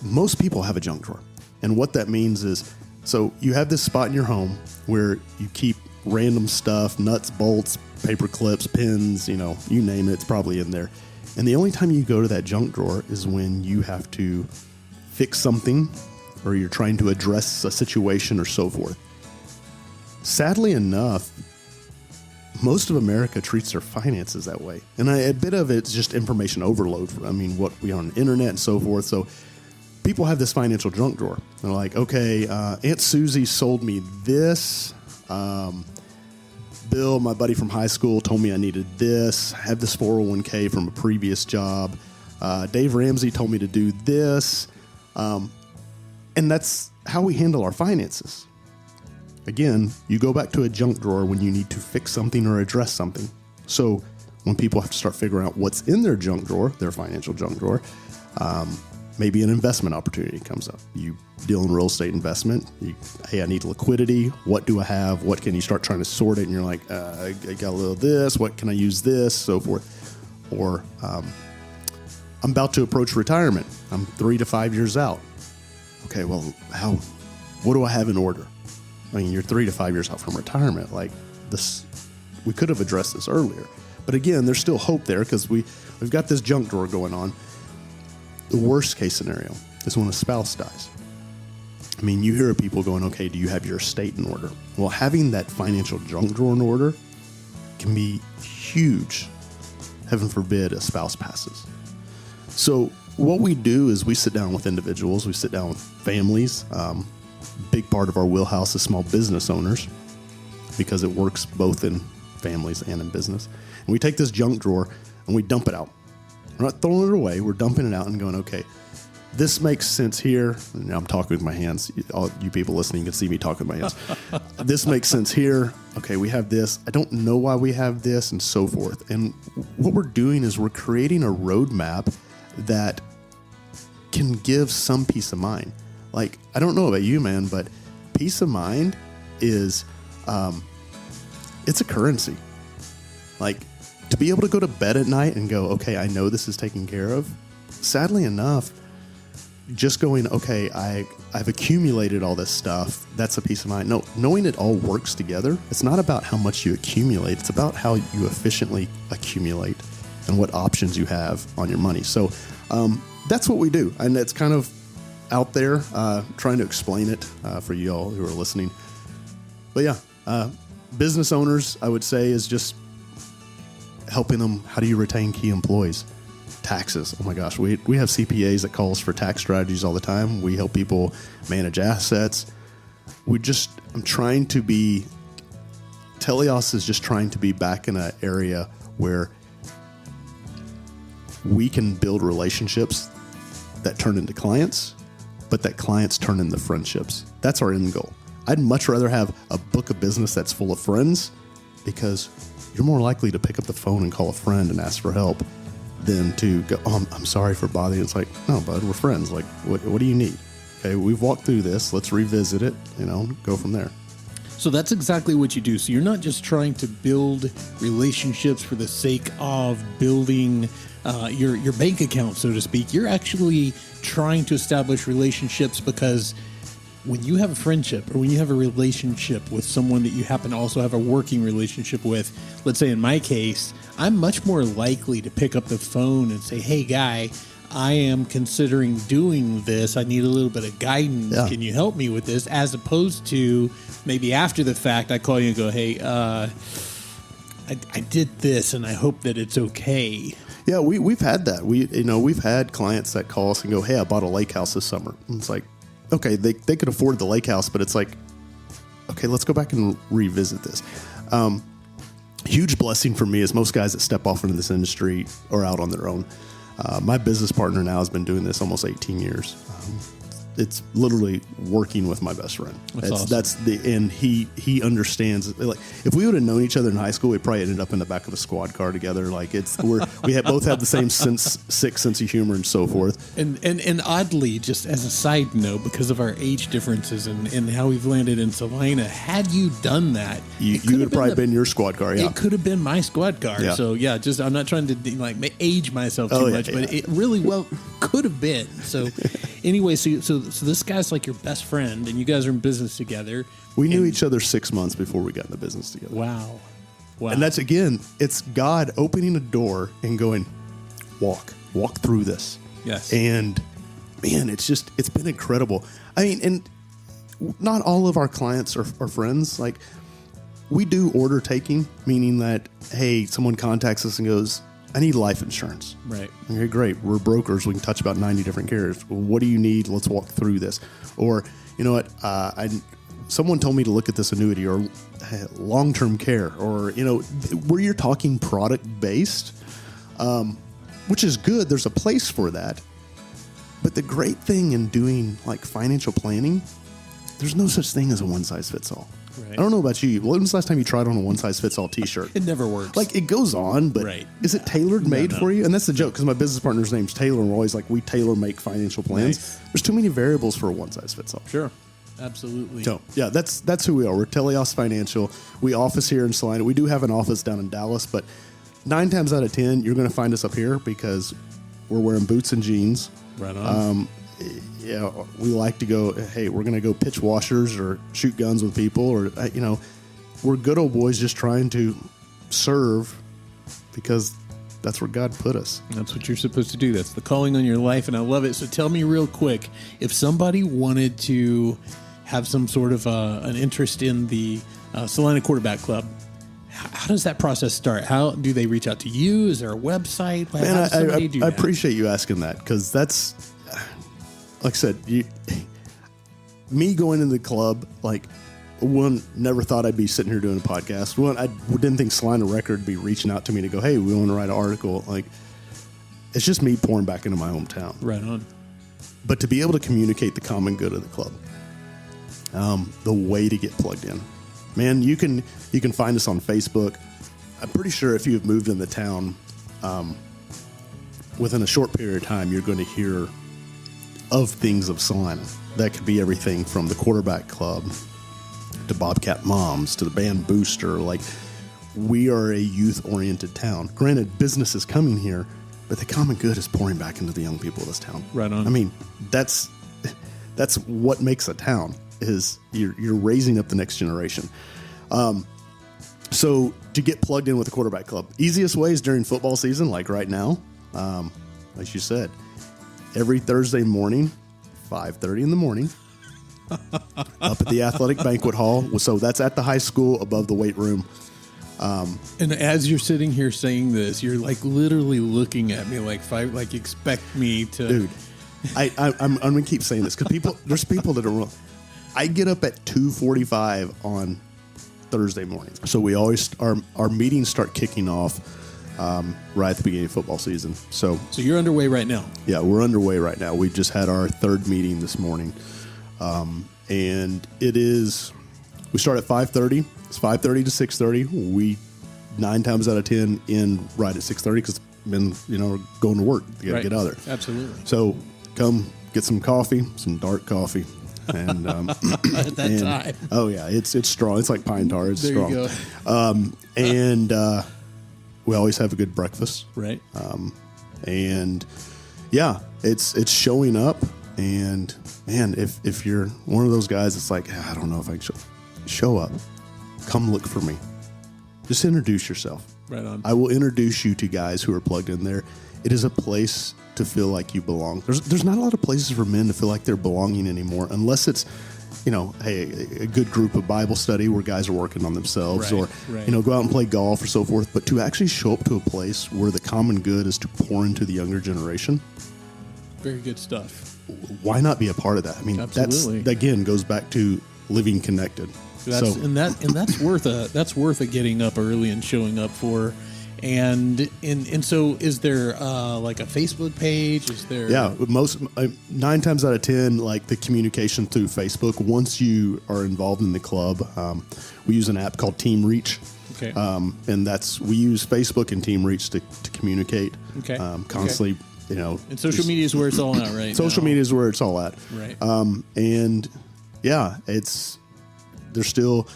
most people have a junk drawer. And what that means is, so you have this spot in your home where you keep random stuff, nuts, bolts, paper clips, pins, you name it, it's probably in there. And the only time you go to that junk drawer is when you have to fix something, or you're trying to address a situation, or so forth. Sadly enough, most of America treats their finances that way. And a bit of it's just information overload. What we on the internet and so forth. So people have this financial junk drawer. They're like, okay, Aunt Susie sold me this. Bill, my buddy from high school, told me I needed this. I have this 401k from a previous job. Dave Ramsey told me to do this. And that's how we handle our finances. Again, you go back to a junk drawer when you need to fix something or address something. So when people have to start figuring out what's in their junk drawer, their financial junk drawer, maybe an investment opportunity comes up. You deal in real estate investment. Hey, I need liquidity. What do I have? What can you start trying to sort it? And you're like, I got a little of this. What can I use this? So forth. Or I'm about to approach retirement. I'm 3 to 5 years out. Okay, well, what do I have in order? You're 3 to 5 years out from retirement. Like this, we could have addressed this earlier. But again, there's still hope there because we've got this junk drawer going on. The worst case scenario is when a spouse dies. You hear people going, okay, do you have your estate in order? Well, having that financial junk drawer in order can be huge. Heaven forbid a spouse passes. So what we do is we sit down with individuals, we sit down with families. Big part of our wheelhouse is small business owners because it works both in families and in business. And we take this junk drawer and we dump it out. We're not throwing it away. We're dumping it out and going, okay, this makes sense here. And I'm talking with my hands. All you people listening can see me talking with my hands. This makes sense here. Okay, we have this. I don't know why we have this, and so forth. And what we're doing is we're creating a roadmap that can give some peace of mind. Like, I don't know about you, man, but peace of mind is, it's a currency. Like, to be able to go to bed at night and go, okay, I know this is taken care of. Sadly enough, just going, okay, I've accumulated all this stuff. That's a peace of mind. No, knowing it all works together. It's not about how much you accumulate. It's about how you efficiently accumulate and what options you have on your money. So that's what we do. And it's kind of out there, trying to explain it for you all who are listening. But yeah, business owners, I would say, is just helping them. How do you retain key employees? Taxes. Oh my gosh. We have CPAs that call us for tax strategies all the time. We help people manage assets. I'm trying to be, Telios is just trying to be back in an area where we can build relationships that turn into clients, but that clients turn into friendships. That's our end goal. I'd much rather have a book of business that's full of friends, because you're more likely to pick up the phone and call a friend and ask for help than to go, oh, I'm sorry for bothering you. It's like, no, bud, we're friends. Like, what do you need? Okay, we've walked through this. Let's revisit it, go from there. So that's exactly what you do. So you're not just trying to build relationships for the sake of building your bank account, so to speak. You're actually trying to establish relationships, because when you have a friendship or when you have a relationship with someone that you happen to also have a working relationship with, let's say in my case, I'm much more likely to pick up the phone and say, hey, guy, I am considering doing this. I need a little bit of guidance. Yeah. Can you help me with this? As opposed to maybe after the fact, I call you and go, hey, I did this and I hope that it's okay. Yeah, we've had that. We've had clients that call us and go, hey, I bought a lake house this summer. And it's like, okay, they could afford the lake house, but it's like, okay, let's go back and revisit this. Huge blessing for me is most guys that step off into this industry are out on their own. My business partner now has been doing this almost 18 years. It's literally working with my best friend. That's awesome. And he understands. Like, if we would have known each other in high school, we probably ended up in the back of a squad car together. Like, we both have the same sick sense of humor and so forth. And oddly, just as a side note, because of our age differences and how we've landed in Celina, had you done that, you would have probably been your squad car. Yeah, it could have been my squad car. Yeah. So yeah, just I'm not trying to age myself too much, but it really could have been. So anyway, so this guy's like your best friend, and you guys are in business together. We knew each other 6 months before we got in the business together. Wow. And that's, again, it's God opening a door and going, walk through this. Yes. And man, it's been incredible. I mean, and not all of our clients are friends. Like, we do order taking, meaning that, hey, someone contacts us and goes, I need life insurance. Right. Okay, great. We're brokers. We can touch about 90 different carriers. What do you need? Let's walk through this. Or, you know what? Someone told me to look at this annuity or long-term care, or, where you're talking product-based, which is good. There's a place for that. But the great thing in doing like financial planning, there's no such thing as a one-size-fits-all. Right. I don't know about you. When was the last time you tried on a one-size-fits-all T-shirt? It never works. Like, it goes on, but is it tailor-made for you? And that's the joke, because my business partner's name's Taylor, and we're always like, we tailor-make financial plans. Nice. There's too many variables for a one-size-fits-all. Sure. Absolutely. So, yeah, that's who we are. We're Telios Financial. We office here in Celina. We do have an office down in Dallas, but 9 times out of 10, you're going to find us up here because we're wearing boots and jeans. Right on. Yeah, we like to go, hey, we're going to go pitch washers or shoot guns with people, or, we're good old boys just trying to serve because that's where God put us. That's what you're supposed to do. That's the calling on your life, and I love it. So tell me real quick, if somebody wanted to have some sort of an interest in the Celina Quarterback Club, how does that process start? How do they reach out to you? Is there a website? Man, I appreciate you asking that, because that's, like I said, me going into the club, like, one, never thought I'd be sitting here doing a podcast. One, I didn't think Celina Record would be reaching out to me to go, hey, we want to write an article. Like, it's just me pouring back into my hometown. Right on. But to be able to communicate the common good of the club, the way to get plugged in. Man, you can find us on Facebook. I'm pretty sure if you've moved in the town, within a short period of time, you're going to hear of things of Celina. That could be everything from the Quarterback Club to Bobcat Moms to the Band Booster. Like, we are a youth-oriented town. Granted, business is coming here, but the common good is pouring back into the young people of this town. Right on. I mean, that's what makes a town, is you're raising up the next generation. So to get plugged in with the Quarterback Club, easiest way is during football season, like right now. Like you said, every Thursday morning, 5:30 in the morning, up at the athletic banquet hall. So that's at the high school above the weight room. And as you're sitting here saying this, you're like literally looking at me like expect me to. Dude, I'm gonna keep saying this because there's people that are. I get up at 2:45 on Thursday mornings, so we always our meetings start kicking off right at the beginning of football season. So you're underway right now. Yeah, we're underway right now. We just had our third meeting this morning, and we start at 5:30. It's 5:30 to 6:30. We 9 times out of 10 end right at 6:30 because men, are going to work. You got to get out of there. Absolutely. So come get some coffee, some dark coffee, and at that time. Oh yeah, it's strong. It's like pine tar. It's there strong. You go. And we always have a good breakfast. Right. And yeah, it's showing up. And man, if you're one of those guys, it's like, I don't know if I can show up. Come look for me. Just introduce yourself. Right on. I will introduce you to guys who are plugged in there. It is a place to feel like you belong. There's not a lot of places for men to feel like they're belonging anymore, unless it's, a good group of Bible study where guys are working on themselves, or go out and play golf or so forth. But to actually show up to a place where the common good is to pour into the younger generation. Very good stuff. Why not be a part of that? I mean, absolutely. That again goes back to living connected. That's worth a getting up early and showing up for. And so is there like a Facebook page? Is there? Yeah, 9 times out of 10, like the communication through Facebook. Once you are involved in the club, we use an app called Team Reach. Okay. And we use Facebook and Team Reach to communicate. Okay. Constantly. And social media is where it's all at, right? Social media is where it's all at. Right. And yeah, there's still,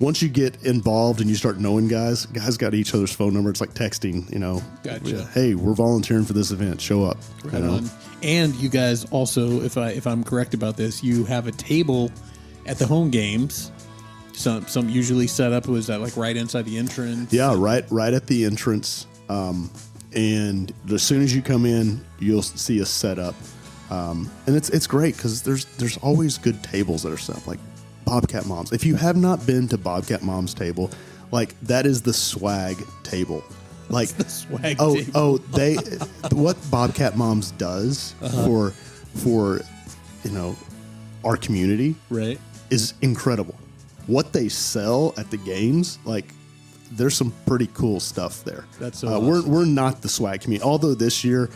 once you get involved and you start knowing guys got each other's phone number. It's like texting, Gotcha. Hey, we're volunteering for this event. Show up. Right on. And you guys also, if I'm correct about this, you have a table at the home games. Some usually set up, was that like right inside the entrance? Yeah, right at the entrance. And as soon as you come in, you'll see us set up. And it's great because there's always good tables that are set up, like Bobcat Moms. If you have not been to Bobcat Mom's table, like that is the swag table. Like the swag table. What Bobcat Moms does for our community, right, is incredible. What they sell at the games, like, there's some pretty cool stuff there. That's so awesome. We're not the swag community. Although this year,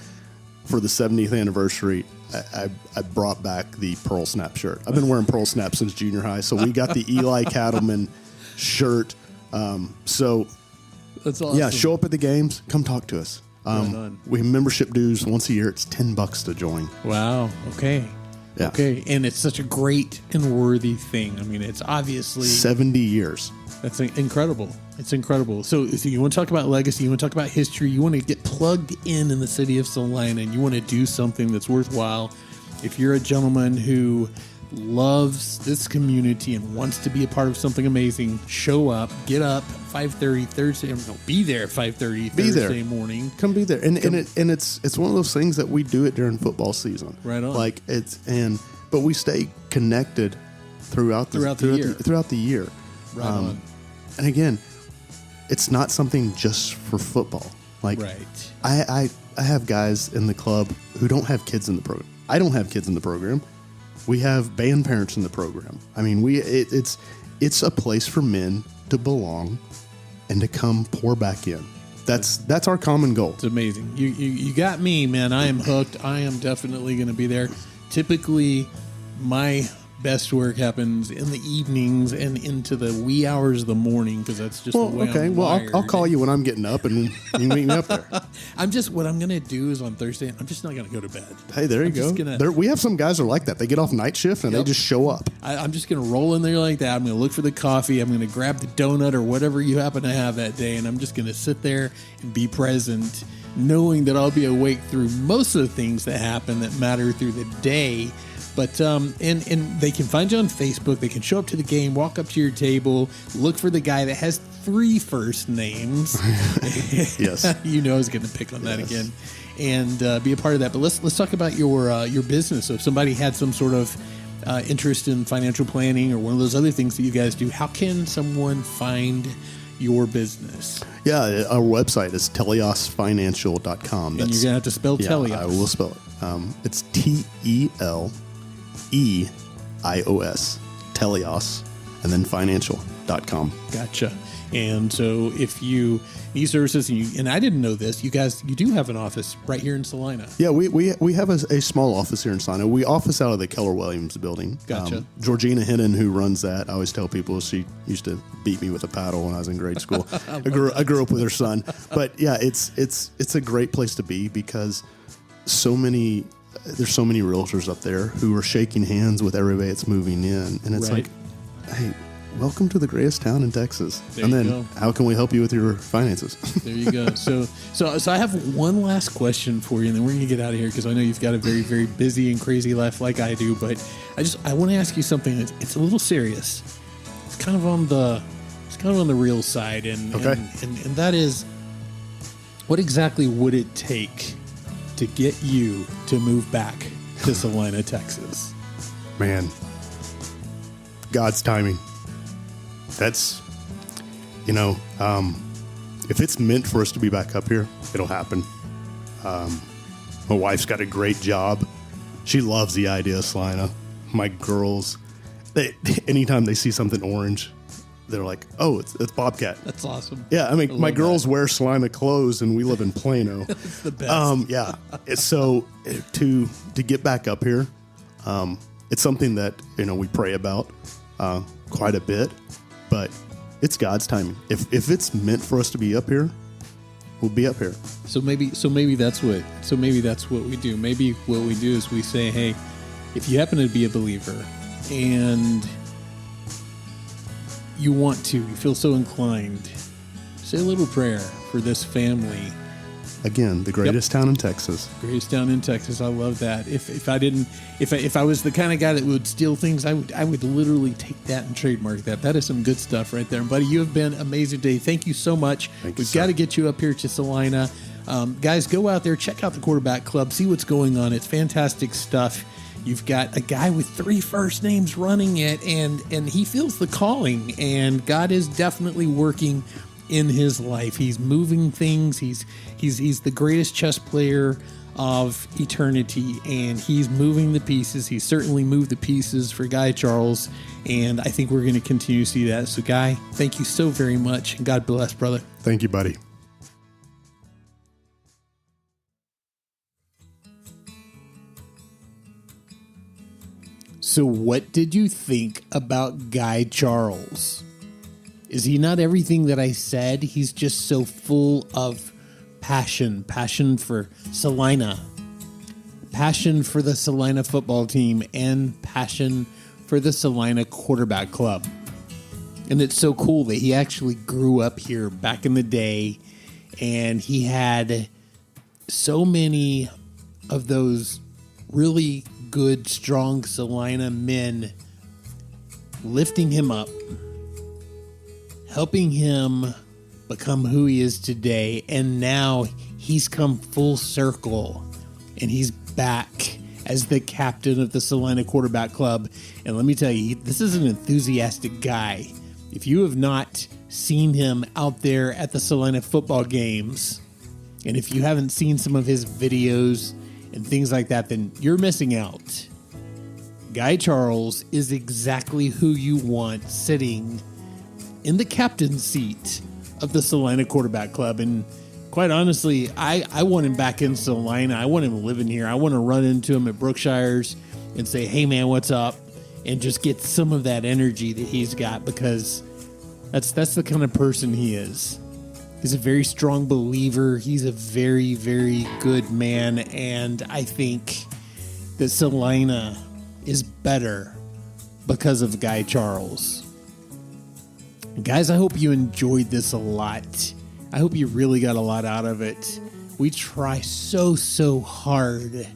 for the 70th anniversary, I brought back the Pearl Snap shirt. I've been wearing Pearl Snap since junior high, so we got the Eli Cattleman shirt. So that's awesome. Yeah, show up at the games. Come talk to us. We have membership dues once a year. It's $10 to join. Wow. Okay. Yeah. Okay. And it's such a great and worthy thing. I mean, it's obviously 70 years. That's incredible. It's incredible. So you want to talk about legacy, you want to talk about history, you want to get plugged in the city of Celina, and you want to do something that's worthwhile. If you're a gentleman who loves this community and wants to be a part of something amazing, show up, get up 5:30 Thursday. Be there at 5:30 Thursday morning. Come be there, and it's one of those things that we do it during football season. Right on. Like but we stay connected throughout the year. Right on. And again, it's not something just for football. Like, right. I have guys in the club who don't have kids in the program. I don't have kids in the program. We have band parents in the program. I mean, it's a place for men to belong and to come pour back in. That's our common goal. It's amazing. You got me, man. I am hooked. I am definitely going to be there. Typically, my best work happens in the evenings and into the wee hours of the morning, because that's just the way I'm wired. I'll call you when I'm getting up, and you can meet me up there. What I'm going to do is on Thursday, I'm just not going to go to bed. Hey, there you go. We have some guys that are like that. They get off night shift and they just show up. I'm just going to roll in there like that. I'm going to look for the coffee. I'm going to grab the donut or whatever you happen to have that day, and I'm just going to sit there and be present knowing that I'll be awake through most of the things that happen that matter through the day. But and they can find you on Facebook. They can show up to the game, walk up to your table, look for the guy that has 3 first names. Yes, you know I was going to pick on that again, and be a part of that. But let's talk about your business. So if somebody had some sort of interest in financial planning or one of those other things that you guys do, how can someone find your business? Yeah, our website is teliosfinancial.com. And you're going to have to spell Telios. I will spell it. It's Telios, Telios, and then financial.com. Gotcha. And so if you need services, and I didn't know this, you do have an office right here in Celina. Yeah, we have a small office here in Celina. We office out of the Keller Williams building. Gotcha. Georgina Hennon, who runs that, I always tell people she used to beat me with a paddle when I was in grade school. I grew up with her son. But yeah, it's a great place to be because there's so many realtors up there who are shaking hands with everybody that's moving in. And it's like, hey, welcome to the greatest town in Texas. There you go. How can we help you with your finances? There you go. So I have one last question for you, and then we're going to get out of here because I know you've got a very, very busy and crazy life like I do. But I want to ask you something it's a little serious. It's kind of on the real side, and that is, what exactly would it take to get you to move back to Celina, Texas? Man, God's timing. That's, if it's meant for us to be back up here, it'll happen. My wife's got a great job. She loves the idea of Celina. My girls, anytime they see something orange, they're like, oh, it's Bobcat. That's awesome. Yeah, I mean, my girls wear Celina clothes, and we live in Plano. It's the best. Yeah. So to get back up here, it's something that we pray about quite a bit, but it's God's timing. If it's meant for us to be up here, we'll be up here. So maybe that's what we do. Maybe what we do is we say, hey, if you happen to be a believer and you feel so inclined, say a little prayer for this family. Again, the greatest town in Texas. Greatest town in Texas. I love that. If I was the kind of guy that would steal things, I would literally take that and trademark that. That is some good stuff right there. Buddy, you have been amazing today. Thank you so much. We've got to get you up here to Celina. Guys, go out there, check out the Quarterback Club, see what's going on. It's fantastic stuff. You've got a guy with 3 first names running it, and he feels the calling, and God is definitely working in his life. He's moving things. He's the greatest chess player of eternity, and he's moving the pieces. He certainly moved the pieces for Guy Charles, and I think we're going to continue to see that. So, Guy, thank you so very much, and God bless, brother. Thank you, buddy. So what did you think about Guy Charles? Is he not everything that I said? He's just so full of passion for Celina, passion for the Celina football team, and passion for the Celina Quarterback Club. And it's so cool that he actually grew up here back in the day, and he had so many of those really good, strong Celina men lifting him up, helping him become who he is today. And now he's come full circle, and he's back as the captain of the Celina Quarterback Club. And let me tell you, this is an enthusiastic guy. If you have not seen him out there at the Celina football games, and if you haven't seen some of his videos and things like that, then you're missing out. Guy Charles is exactly who you want sitting in the captain's seat of the Celina Quarterback Club. And quite honestly, I want him back in Celina. I want him living here. I want to run into him at Brookshire's and say, hey man, what's up? And just get some of that energy that he's got, because that's the kind of person he is. He's a very strong believer. He's a very, very good man. And I think that Celina is better because of Guy Charles. Guys, I hope you enjoyed this a lot. I hope you really got a lot out of it. we try so hard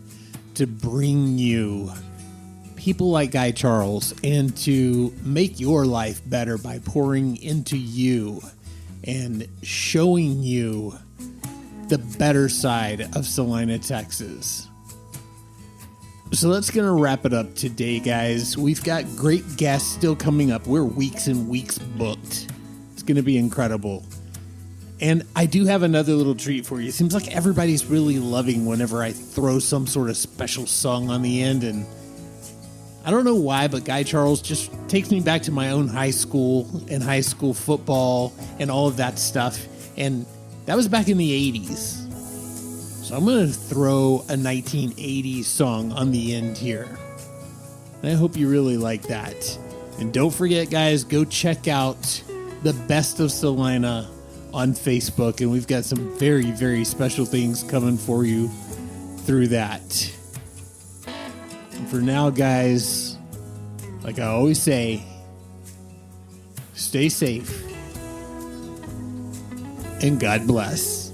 to bring you people like Guy Charles and to make your life better by pouring into you and showing you the better side of Celina, Texas. So that's going to wrap it up today, guys. We've got great guests still coming up. We're weeks and weeks booked. It's going to be incredible. And I do have another little treat for you. It seems like everybody's really loving whenever I throw some sort of special song on the end. And I don't know why, but Guy Charles just takes me back to my own high school and high school football and all of that stuff. And that was back in the 80s. So I'm going to throw a 1980s song on the end here. And I hope you really like that. And don't forget, guys, go check out the Best of Celina on Facebook. And we've got some very, very special things coming for you through that. And for now, guys, like I always say, stay safe and God bless.